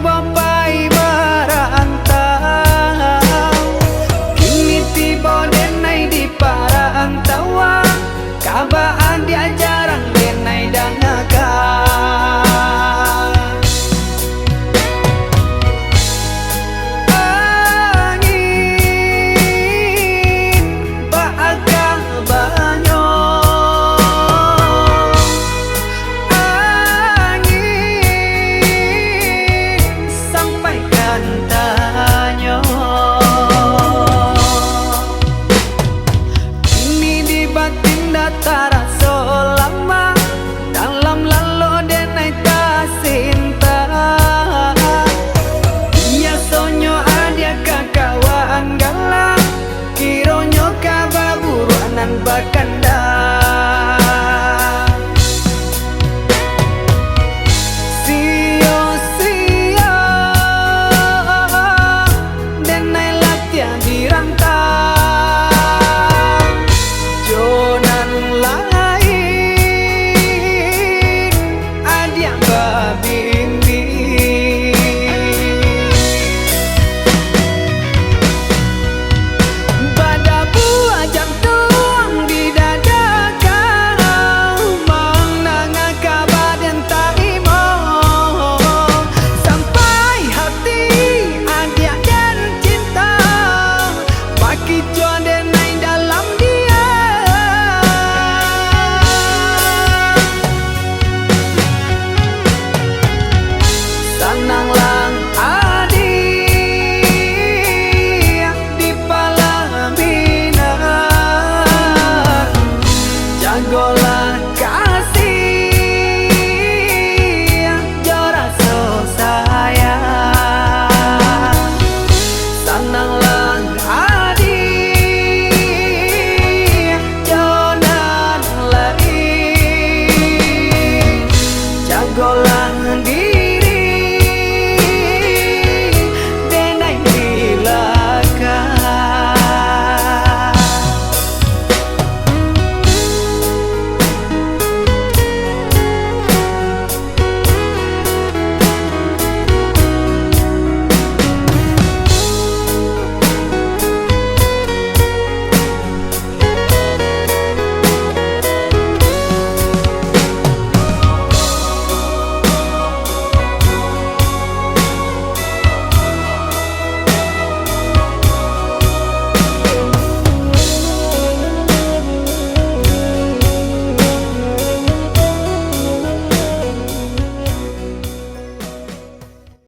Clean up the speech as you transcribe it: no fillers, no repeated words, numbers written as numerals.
bapai merantau, kini tiba denai di perantauan, kabaan dia jarang denai dangakan. Angin baagah banyo, angin sampaikan tanya, kini di batin datar selama dalam lalu denai tak cinta. Ia sonyo adia kakawaan galang, kironyo kababuruanan bakanda. Sio-sio denai latihan dirantau, jonan lain adia babimbi. Pada buah jantung di dada kau, menangah kabar dan tarimo, sampai hati adia dan cinta, bagi jua denai dalam dia. Sanang